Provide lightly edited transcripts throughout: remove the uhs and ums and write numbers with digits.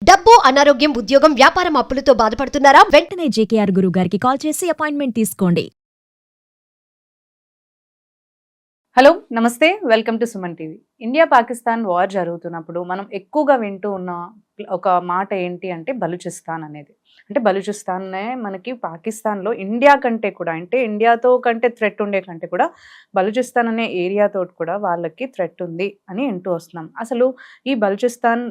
డబ్బు, అనారోగ్యం, ఉద్యోగం, వ్యాపారం అప్పులతో బాధపడుతున్నారా? వెంటనే జేకేఆర్ గురువు గారికి కాల్ చేసి అపాయింట్మెంట్ తీసుకోండి. హలో నమస్తే, welcome to Suman TV. India Pakistan war జరుగుతున్నప్పుడు మనం ఎక్కువగా వింటూ ఉన్న ఒక మాట ఏంటి అంటే బలూచిస్తాన్ అనేది. అంటే బలూచిస్తాన్నే మనకి పాకిస్తాన్లో ఇండియా కంటే కూడా, అంటే ఇండియాతో కంటే థ్రెట్ ఉండే కంటే కూడా బలూచిస్తాన్ అనే ఏరియాతో కూడా వాళ్ళకి థ్రెట్ ఉంది అని వింటూ వస్తున్నాం. అసలు ఈ బలూచిస్తాన్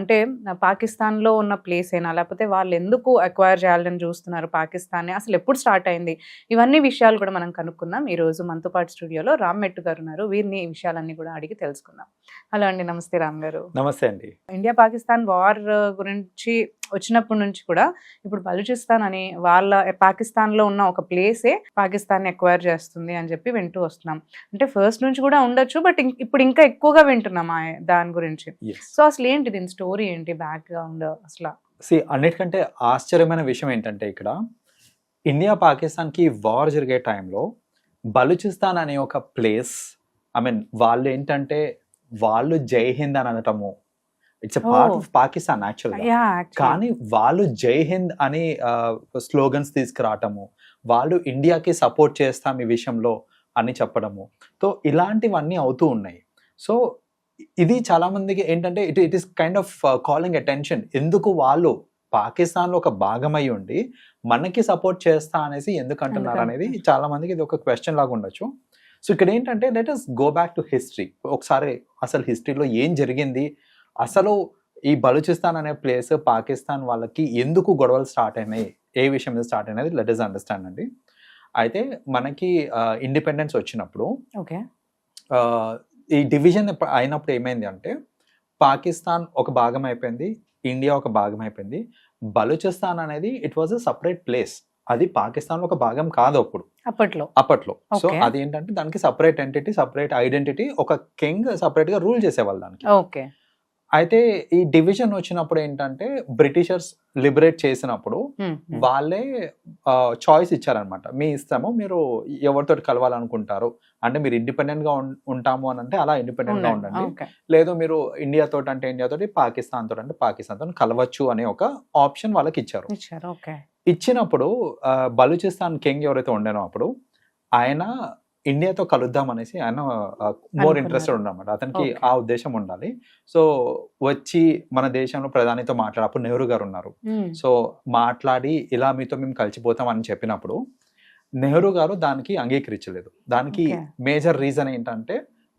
అంటే పాకిస్తాన్లో ఉన్న ప్లేస్ అయినా, లేకపోతే వాళ్ళు ఎందుకు అక్వైర్ చేయాలని చూస్తున్నారు పాకిస్తాన్ని, అసలు ఎప్పుడు స్టార్ట్ అయింది, ఇవన్నీ విషయాలు కూడా మనం కనుక్కుందాం. ఈరోజు మనతో పాటు స్టూడియోలో రామ్ మెట్టు గారు ఉన్నారు. వీరిని ఈ విషయాలన్నీ కూడా అడిగి తెలుసుకుందాం. హలో అండి, నమస్తే రామ్ గారు. నమస్తే అండి. ఇండియా పాకిస్తాన్ వార్ గురించి వచ్చినప్పటి నుంచి కూడా ఇప్పుడు బలూచిస్తాన్ అని వాళ్ళ పాకిస్తాన్లో ఉన్న ఒక ప్లేసే పాకిస్తాన్ని ఎక్వైర్ చేస్తుంది అని చెప్పి వింటూ వస్తున్నాం. అంటే ఫస్ట్ నుంచి కూడా ఉండొచ్చు, బట్ ఇప్పుడు ఇంకా ఎక్కువగా వింటున్నాం దాని గురించి. సో అసలు ఏంటి దీని స్టోరీ ఏంటి, బ్యాక్గ్రౌండ్ అసలు? అన్నిటికంటే ఆశ్చర్యమైన విషయం ఏంటంటే, ఇక్కడ ఇండియా పాకిస్తాన్కి వార్ జరిగే టైంలో బలూచిస్తాన్ అనే ఒక ప్లేస్, వాళ్ళు ఏంటంటే వాళ్ళు జై హింద్ అని అనటము, it's a part of Pakistan యాక్చువల్గా. కానీ వాళ్ళు జై హింద్ అని స్లోగన్స్ తీసుకురావటము, వాళ్ళు ఇండియాకి సపోర్ట్ చేస్తాం ఈ విషయంలో అని చెప్పడము, సో ఇలాంటివన్నీ అవుతూ ఉన్నాయి. సో ఇది చాలా మందికి ఏంటంటే it is kind of calling attention. ఎందుకు వాళ్ళు పాకిస్తాన్లో ఒక భాగమై ఉండి మనకి సపోర్ట్ చేస్తా అనేసి ఎందుకు అంటున్నారు అనేది చాలా మందికి ఇది ఒక క్వశ్చన్ లాగా ఉండొచ్చు. సో ఇక్కడ ఏంటంటే let us go back to history. ఒకసారి అసలు హిస్టరీలో ఏం జరిగింది, అసలు ఈ బలూచిస్తాన్ అనే ప్లేస్ పాకిస్తాన్ వాళ్ళకి ఎందుకు గొడవలు స్టార్ట్ అయినాయి, ఏ విషయం మీద స్టార్ట్ అయినది లెట్ us అండర్స్టాండ్ అండి. అయితే మనకి ఇండిపెండెన్స్ వచ్చినప్పుడు ఈ డివిజన్ అయినప్పుడు ఏమైంది అంటే, పాకిస్తాన్ ఒక భాగం అయిపోయింది, ఇండియా ఒక భాగం అయిపోయింది. బలూచిస్తాన్ అనేది it was a separate place, అది పాకిస్తాన్ ఒక భాగం కాదు అప్పట్లో. సో అది ఏంటంటే దానికి సపరేట్ ఎంటిటీ, సపరేట్ ఐడెంటిటీ, ఒక కింగ్ సపరేట్ గా రూల్ చేసేవాళ్ళు దానికి. అయితే ఈ డివిజన్ వచ్చినప్పుడు ఏంటంటే బ్రిటిషర్స్ లిబరేట్ చేసినప్పుడు వాళ్ళే చాయిస్ ఇచ్చారనమాట, మీ ఇస్తాము, మీరు ఎవరితో కలవాలనుకుంటారు, అంటే మీరు ఇండిపెండెంట్ గా ఉంటాము అని అంటే అలా ఇండిపెండెంట్ గా ఉండండి, లేదు మీరు ఇండియా తోటి అంటే ఇండియా తోటి, పాకిస్తాన్ తోటి అంటే పాకిస్తాన్ తోటి కలవచ్చు అనే ఒక ఆప్షన్ వాళ్ళకి ఇచ్చారు. ఇచ్చినప్పుడు బలూచిస్తాన్ కింగ్ ఎవరైతే ఉండేనో అప్పుడు ఆయన ఇండియాతో కలుద్దాం అనేసి ఆయన మోర్ ఇంట్రెస్టెడ్ ఉన్నమాట, అతనికి ఆ ఉద్దేశం ఉండాలి. సో వచ్చి మన దేశంలో ప్రధానితో మాట్లాడు, అప్పుడు నెహ్రూ గారు ఉన్నారు. సో మాట్లాడి ఇలా మీతో మేము కలిసిపోతాం అని చెప్పినప్పుడు నెహ్రూ గారు దానికి అంగీకరించలేదు. దానికి మేజర్ రీజన్ ఏంటంటే,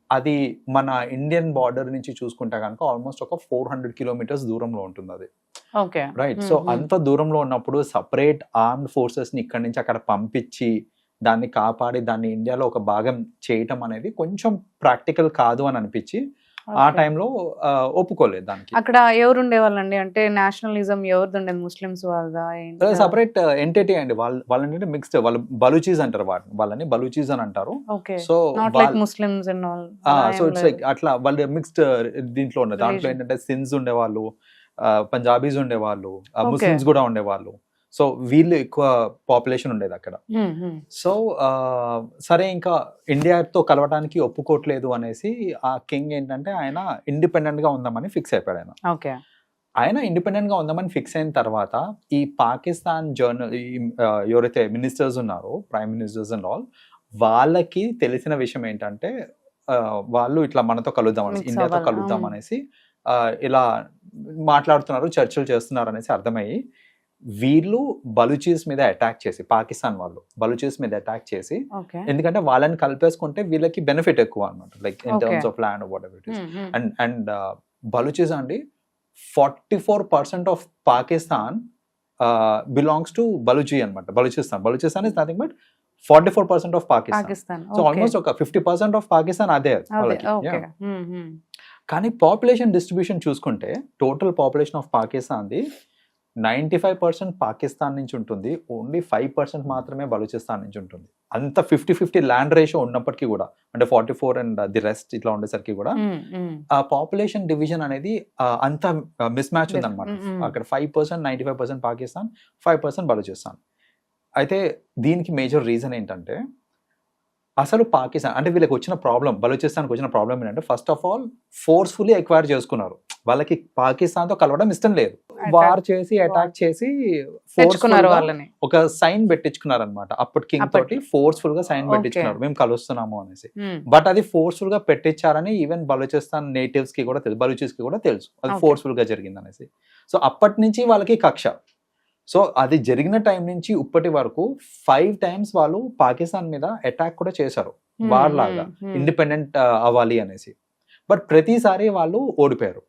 అది మన ఇండియన్ బార్డర్ నుంచి చూసుకుంటే కనుక ఆల్మోస్ట్ ఒక 400 కిలోమీటర్స్ దూరంలో ఉంటుంది అది, రైట్? సో అంత దూరంలో ఉన్నప్పుడు సపరేట్ ఆర్మ్డ్ ఫోర్సెస్ ని ఇక్కడ నుంచి అక్కడ పంపించి దాన్ని కాపాడి దాన్ని ఇండియాలో ఒక భాగం చేయటం అనేది కొంచెం ప్రాక్టికల్ కాదు అని అనిపించి ఆ టైంలో ఒప్పుకోలేదు దానికి. అక్కడ ఎవరు ఉండేవాళ్ళండి, అంటే నేషనలిజం ఎవరిది ఉండేది, ముస్లిమ్స్ వాళ్ళదా? సపరేట్ ఎంటిటీ అండి, వాళ్ళంటే మిక్స్డ్, వాళ్ళు బలూచీస్ అంటారు, వాళ్ళని బలూచీస్ అని అంటారు. So Muslims so it's like అట్లా వాళ్ళు మిక్స్డ్ దీంట్లో ఉండేది. దాంట్లో ఏంటంటే సిన్స్ ఉండేవాళ్ళు, పంజాబీస్ ఉండేవాళ్ళు, ముస్లిమ్స్ కూడా ఉండేవాళ్ళు. సో వీళ్ళు ఎక్కువ పాపులేషన్ ఉండేది అక్కడ. సో సరే ఇంకా ఇండియాతో కలవడానికి ఒప్పుకోవట్లేదు అనేసి ఆ కింగ్ ఏంటంటే ఆయన ఇండిపెండెంట్ గా ఉందామని ఫిక్స్ అయిపోయాడు. ఆయన ఇండిపెండెంట్ గా ఉందామని ఫిక్స్ అయిన తర్వాత ఈ పాకిస్తాన్ ఎవరైతే మినిస్టర్స్ ఉన్నారో, ప్రైమ్ మినిస్టర్స్ అండ్ ఆల్, వాళ్ళకి తెలిసిన విషయం ఏంటంటే వాళ్ళు ఇట్లా మనతో కలుద్దాం అనేసి, ఇండియాతో కలుద్దాం అనేసి ఇలా మాట్లాడుతున్నారు, చర్చలు చేస్తున్నారు అనేసి అర్థమయ్యి వీళ్ళు బలూచీస్ మీద అటాక్ చేసి, పాకిస్తాన్ వాళ్ళు బలూచీస్ మీద అటాక్ చేసి, ఎందుకంటే వాళ్ళని కలిపేసుకుంటే వీళ్ళకి బెనిఫిట్ ఎక్కువ అనమాట, like in terms of land whatever it is. And Baluchis అండి 44% of Pakistan belongs to Baluchi అనమాట. Balochistan is nothing but 44% of Pakistan. So almost ఒక 50% ఆఫ్ పాకిస్తాన్ అదే. కానీ పాపులేషన్ డిస్ట్రిబ్యూషన్ చూసుకుంటే total population of Pakistan the 95% Pakistan నుంచి ఉంటుంది, ఓన్లీ 5% మాత్రమే బలూచిస్తాన్ నుంచి ఉంటుంది. అంత 50-50 ల్యాండ్ రేషియో ఉన్నప్పటికీ కూడా, అంటే 44 అండ్ ది రెస్ట్ ఇట్లా ఉండేసరికి కూడా ఆ పాపులేషన్ డివిజన్ అనేది అంత మిస్ మ్యాచ్ ఉంది అనమాట. అక్కడ 5% 95% పాకిస్తాన్, 5% బలూచిస్తాన్. అయితే దీనికి మేజర్ రీజన్ ఏంటంటే, అసలు పాకిస్తాన్ అంటే వీళ్ళకి వచ్చిన ప్రాబ్లం, బలూచిస్తాన్కి వచ్చిన ప్రాబ్లం ఏంటంటే first of all forcefully acquire చేసుకున్నారు. వాళ్ళకి పాకిస్తాన్తో కలవడం ఇష్టం లేదు. వార్ చేసి అటాక్ చేసి తెచ్చుకున్నారు వాళ్ళని. ఒక సైన్ పెట్టించుకున్నారు అనమాట. అప్పటి కింగ్ తోటి ఫోర్స్ఫుల్ గా సైన్ పెట్టించుకున్నారు, మేము కలుస్తున్నాము అనేసి. బట్ అది ఫోర్స్ఫుల్ గా పెట్టించారని ఈవెన్ బలూచిస్తాన్ నేటివ్స్ కి కూడా తెలుసు, బలూచిస్ కి కూడా తెలుసు అది ఫోర్స్ఫుల్ గా జరిగింది అనేసి. సో అప్పటి నుంచి వాళ్ళకి కక్ష. సో అది జరిగిన టైం నుంచి ఇప్పటి వరకు 5 times వాళ్ళు పాకిస్తాన్ మీద అటాక్ కూడా చేశారు, వార్ లాగా ఇండిపెండెంట్ అవ్వాలి అనేసి. బట్ ప్రతిసారి వాళ్ళు ఓడిపోయారు.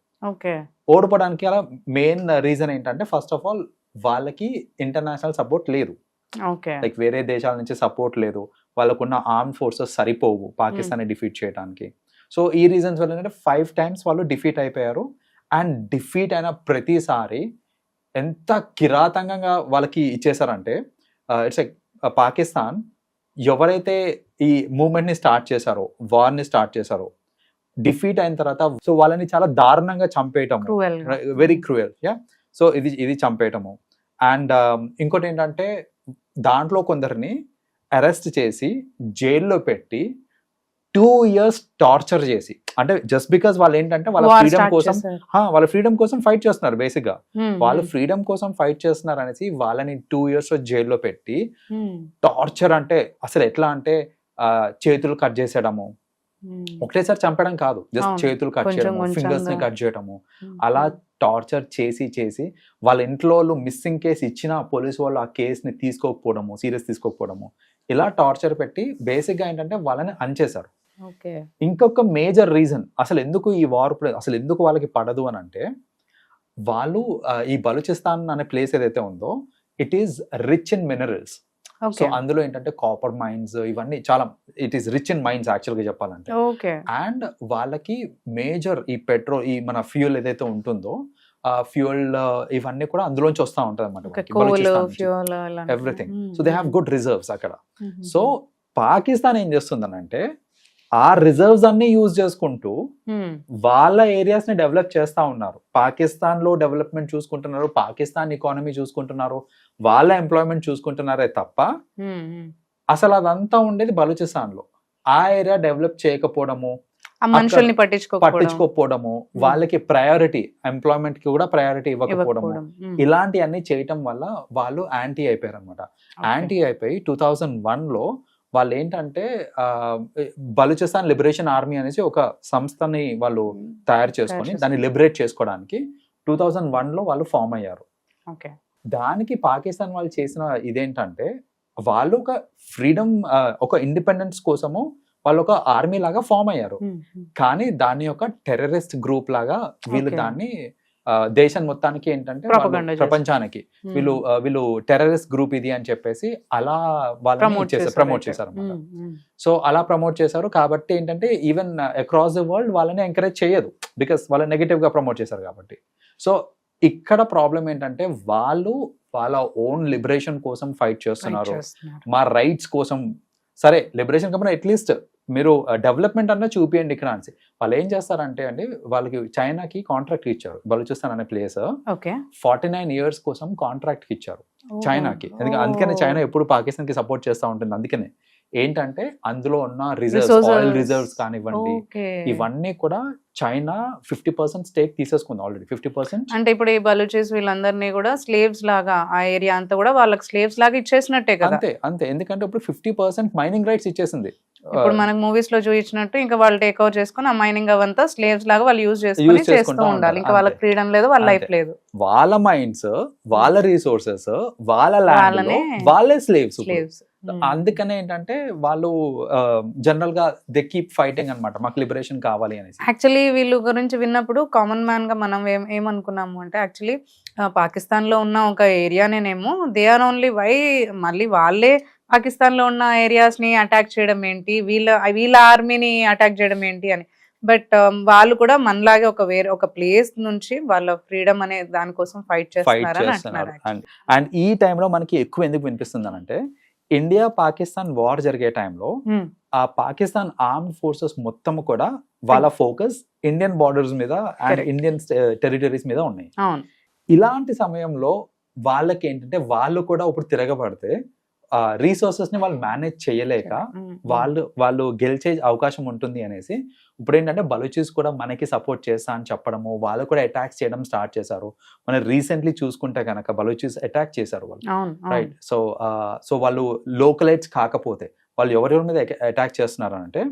ఓడిపోవడానికి అలా మెయిన్ రీజన్ ఏంటంటే ఫస్ట్ ఆఫ్ ఆల్ వాళ్ళకి ఇంటర్నేషనల్ సపోర్ట్ లేదు. లైక్ వేరే దేశాల నుంచి సపోర్ట్ లేదు, వాళ్ళకున్న ఆర్మ్ ఫోర్సెస్ సరిపోవు పాకిస్తాన్ డిఫీట్ చేయడానికి. సో ఈ రీజన్స్ వల్ల ఏంటంటే 5 times వాళ్ళు డిఫీట్ అయిపోయారు. అండ్ డిఫీట్ అయిన ప్రతిసారి ఎంత కిరాతంగా వాళ్ళకి ఇచ్చేసారంటే ఇట్స్ లైక్ పాకిస్తాన్ ఎవరైతే ఈ మూవ్మెంట్ ని స్టార్ట్ చేశారో, వార్ ని స్టార్ట్ చేశారో, డిఫీట్ అయిన తర్వాత సో వాళ్ళని చాలా దారుణంగా చంపేయటము, వెరీ క్రూయల్. సో ఇది చంపేయటము. అండ్ ఇంకోటి ఏంటంటే దాంట్లో కొందరిని అరెస్ట్ చేసి జైల్లో పెట్టి 2 years టార్చర్ చేసి, అంటే జస్ట్ బికాస్ వాళ్ళు ఏంటంటే వాళ్ళ ఫ్రీడమ్ కోసం ఫైట్ చేస్తున్నారు. బేసిక్ గా వాళ్ళు ఫ్రీడమ్ కోసం ఫైట్ చేస్తున్నారు అనేసి వాళ్ళని 2 years జైల్లో పెట్టి టార్చర్, అంటే అసలు ఎట్లా అంటే చేతులు కట్ చేసేయడము, ఒకటేసారి చంపడం కాదు, జస్ట్ చేతులు కట్ చేయడము, ఫింగర్స్ ని కట్ చేయడము, అలా టార్చర్ చేసి వాళ్ళ ఇంట్లో మిస్సింగ్ కేసు ఇచ్చిన పోలీసు వాళ్ళు ఆ కేసుని తీసుకోకపోవడము, సీరియస్ తీసుకోకపోవడము, ఇలా టార్చర్ పెట్టి బేసిక్ గా ఏంటంటే వాళ్ళని అన్చేశారు. ఇంకొక మేజర్ రీజన్ అసలు ఎందుకు ఈ వార్ అసలు ఎందుకు వాళ్ళకి పడదు అని అంటే, వాళ్ళు ఈ బలూచిస్తాన్ అనే ప్లేస్ ఏదైతే ఉందో it is rich in minerals. So అందులో ఏంటంటే కాపర్ మైన్స్ ఇవన్నీ చాలా, it is rich in mines actual గా చెప్పాలంటే. అండ్ వాళ్ళకి మేజర్ ఈ పెట్రోల్, ఈ మన ఫ్యూయల్ ఏదైతే ఉంటుందో ఫ్యూయల్ ఇవన్నీ కూడా అందులోంచి వస్తూ ఉంటది అనమాట, everything. So they have good reserves అక్కడ. సో పాకిస్తాన్ ఏం చేస్తుందనంటే ఆ రిజర్వ్స్ అన్ని యూజ్ చేసుకుంటూ వాళ్ళ ఏరియాస్ ని డెవలప్ చేస్తా ఉన్నారు. పాకిస్తాన్ లో డెవలప్మెంట్ చూసుకుంటున్నారు, పాకిస్తాన్ ఎకానమీ చూసుకుంటున్నారు, వాళ్ళ ఎంప్లాయ్మెంట్ చూసుకుంటున్నారే తప్ప అసలు అదంతా ఉండేది బలూచిస్తాన్ లో. ఆ ఏరియా డెవలప్ చేయకపోవడము, మనుషుల్ని పట్టించుకోకపోవడము, వాళ్ళకి ప్రయారిటీ, ఎంప్లాయ్మెంట్ కి కూడా ప్రయారిటీ ఇవ్వకపోవడము, ఇలాంటి అన్ని చేయటం వల్ల వాళ్ళు యాంటీ అయిపోయారు అనమాట. యాంటీ అయిపోయి 2001 లో వాళ్ళు ఏంటంటే బలూచిస్తాన్ లిబరేషన్ ఆర్మీ అనేసి ఒక సంస్థని వాళ్ళు తయారు చేసుకొని దాన్ని లిబరేట్ చేసుకోవడానికి 2001 లో వాళ్ళు ఫామ్ అయ్యారు. దానికి పాకిస్తాన్ వాళ్ళు చేసిన ఇదేంటంటే వాళ్ళు ఒక ఫ్రీడమ్, ఒక ఇండిపెండెన్స్ కోసము వాళ్ళు ఒక ఆర్మీ లాగా ఫామ్ అయ్యారు. కానీ దాని యొక్క టెర్రరిస్ట్ గ్రూప్ లాగా వీళ్ళు దాన్ని దేశం మొత్తానికి ఏంటంటే ప్రపంచానికి వీళ్ళు టెర్రరిస్ట్ గ్రూప్ ఇది అని చెప్పేసి అలా వాళ్ళని ప్రమోట్ చేశారు అన్నమాట. సో అలా ప్రమోట్ చేశారు కాబట్టి ఏంటంటే ఈవెన్ అక్రాస్ ద వరల్డ్ వాళ్ళని ఎంకరేజ్ చేయదు, బికాస్ వాళ్ళ నెగటివ్ గా ప్రమోట్ చేశారు కాబట్టి. సో ఇక్కడ ప్రాబ్లం ఏంటంటే వాళ్ళు వాళ్ళ ఓన్ లిబరేషన్ కోసం ఫైట్ చేస్తున్నారు, మా రైట్స్ కోసం. సరే లిబరేషన్ కాకుండా అట్లీస్ట్ మీరు డెవలప్మెంట్ అన్నా చూపియండి ఇక్కడ అని. వాళ్ళు ఏం చేస్తారంటే అండి, వాళ్ళకి చైనాకి కాంట్రాక్ట్ ఇచ్చారు, బలూచిస్తాన్ అనే ప్లేస్ 49 years కోసం కాంట్రాక్ట్ ఇచ్చారు చైనాకి. అందుకనే చైనా ఎప్పుడు పాకిస్తాన్ కి సపోర్ట్ చేస్తూ ఉంటుంది. అందుకనే ఏంటంటే అందులో ఉన్న రిజర్వ్స్, ఆయిల్ రిజర్వ్స్ కానివ్వండి, ఇవన్నీ కూడా చైనా 50% స్టేక్ తీసేసుకుంది ఆల్రెడీ. 50%. అంటే ఇప్పుడు ఈ బలూచిస్ వీళ్ళందరినీ కూడా స్లేవ్స్ లాగా, ఆ ఏరియా అంతా కూడా వాళ్ళకి స్లేవ్స్ లాగా ఇచ్చేసినట్టే కదా. అంతే ఎందుకంటే ఇప్పుడు 50% మైనింగ్ రైట్స్ ఇచ్చేసింది. ఇప్పుడు మనకు మూవీస్ లో చూపించినట్టు ఇంకా వాళ్ళు టేక్ ఓవర్ చేసుకుని ఆ మైనింగ్ అవంతా స్లేవ్స్ లాగా వాళ్ళు యూజ్ చేసుకుని చేస్తూ ఉండాలి. ఇంకా వాళ్ళకి ఫ్రీడమ్ లేదు, వాళ్ళ లైఫ్ లేదు. వాళ్ళ మైండ్స్, వాళ్ళ రిసోర్సెస్, వాళ్ళ ల్యాండ్, వాళ్ళే స్లేవ్స్. అందుకనే ఏంటంటే వాళ్ళు జనరల్ గా దే కీప్ ఫైటింగ్ అన్నమాట, మాకు లిబరేషన్ కావాలి అనేసి. యాక్చువల్లీ వీళ్ళు గురించి విన్నప్పుడు కామన్ మ్యాన్ గా మనం ఏమనుకున్నాము అంటే, యాక్చువల్లీ పాకిస్తాన్ లో ఉన్న ఒక ఏరియానేమో దే ఆర్ ఓన్లీ వై, మళ్ళీ వాళ్ళే పాకిస్తాన్ లో ఉన్న ఏరియాస్ ని అటాక్ చేయడం ఏంటి, వీళ్ళ ఆర్మీని అటాక్ చేయడం ఏంటి అని. బట్ వాళ్ళు కూడా మనలాగే ఒక ప్లేస్ నుంచి వాళ్ళ ఫ్రీడమ్ అనే దానికోసం ఫైట్ చేస్తున్నారు. అండ్ ఈ టైంలో మనకి ఎక్కువ ఎందుకు వినిపిస్తుంది అంటే, ఇండియా పాకిస్తాన్ వార్ జరిగే టైంలో ఆ పాకిస్తాన్ ఆర్మ్డ్ ఫోర్సెస్ మొత్తం కూడా వాళ్ళ ఫోకస్ ఇండియన్ బార్డర్స్ మీద అండ్ ఇండియన్ టెరిటరీస్ మీద ఉన్నాయి. ఇలాంటి సమయంలో వాళ్ళకి ఏంటంటే వాళ్ళు కూడా ఇప్పుడు తిరగబడితే రీసోర్సెస్ ని వాళ్ళు మేనేజ్ చేయలేక వాళ్ళు గెలిచే అవకాశం ఉంటుంది అనేసి ఇప్పుడు ఏంటంటే బలూచిస్ కూడా మనకి సపోర్ట్ చేస్తా అని చెప్పడము, వాళ్ళు కూడా అటాక్స్ చేయడం స్టార్ట్ చేశారు. మనం రీసెంట్లీ చూసుకుంటే కనుక బలూచిస్ అటాక్ చేశారు వాళ్ళు, రైట్. సో వాళ్ళు లోకలైట్స్ కాకపోతే వాళ్ళు ఎవరెవరి మీద అటాక్ చేస్తున్నారు అంటే,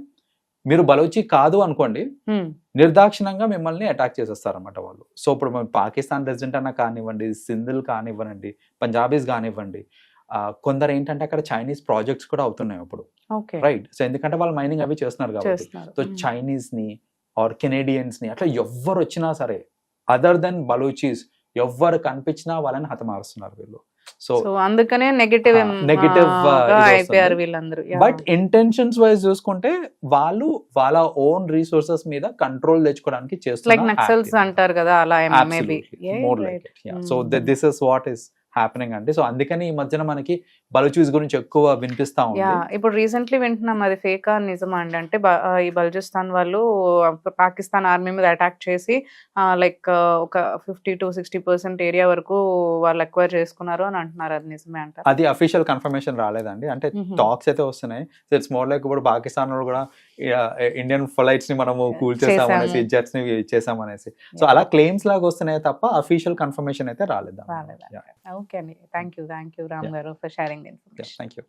మీరు బలూచి కాదు అనుకోండి, నిర్దాక్షిణంగా మిమ్మల్ని అటాక్ చేసేస్తారు వాళ్ళు. సో ఇప్పుడు పాకిస్తాన్ రెసిడెంట్ అన్నా కానివ్వండి, సింధిల్ కానివ్వండి, పంజాబీస్ కానివ్వండి, కొందరు ఏంటంటే అక్కడ చైనీస్ ప్రాజెక్ట్స్ కూడా అవుతున్నాయి ఇప్పుడు, రైట్. సో ఎందుకంటే వాళ్ళు మైనింగ్ అవి చేస్తున్నారు కాబట్టి. సో చైనీస్ ని ఆర్ కెనేడియన్స్ ని అట్లా ఎవ్వరు వచ్చినా సరే, అదర్ దెన్ బలూచీస్ ఎవ్వరు కనిపించినా వాళ్ళని హతమారుస్తున్నారు వీళ్ళు. సో అందుకనే నెగటివ్ అయిపోయారు వీళ్ళందరూ. బట్ ఇంటెన్షన్స్ వైజ్ చూసుకుంటే వాళ్ళు వాళ్ళ ఓన్ రిసోర్సెస్ మీద కంట్రోల్ తెచ్చుకోవడానికి చేస్తున్నారు, నక్సల్స్ అంటారు కదా అలా. So this is what is happening అండి. సో అందుకని ఈ మధ్యన మనకి బలూచీస్ గురించి ఎక్కువ వినిపిస్తా ఉంది. ఇప్పుడు రీసెంట్లీ వింటున్నాం, అది ఫేకా నిజమా అండి? అంటే ఈ బలూచిస్తాన్ వాళ్ళు పాకిస్తాన్ ఆర్మీ మీద అటాక్ చేసి లైక్ ఒక 50 to 60% ఏరియా వరకు వాళ్ళు ఎక్వైర్ చేసుకున్నారు అని అంటున్నారు, అది నిజమే అంటారు? అది అఫీషియల్ కన్ఫర్మేషన్ రాలేదండి, అంటే టాక్స్ అయితే వస్తున్నాయి. ఇట్స్ మోర్ లైక్ ఇప్పుడు పాకిస్తాన్ లో కూడా ఇండియన్ ఫ్లైట్స్ ని మనము కూల్ చేసామనేసి, జెట్స్ ని చేసామనేసి, సో అలా క్లెయిమ్స్ లాగా వస్తున్నాయి తప్ప అఫీషియల్ కన్ఫర్మేషన్ అయితే రాలేదు. ఓకే అండి, థ్యాంక్ యూ రామ్ గారు for sharing the information. Thank you.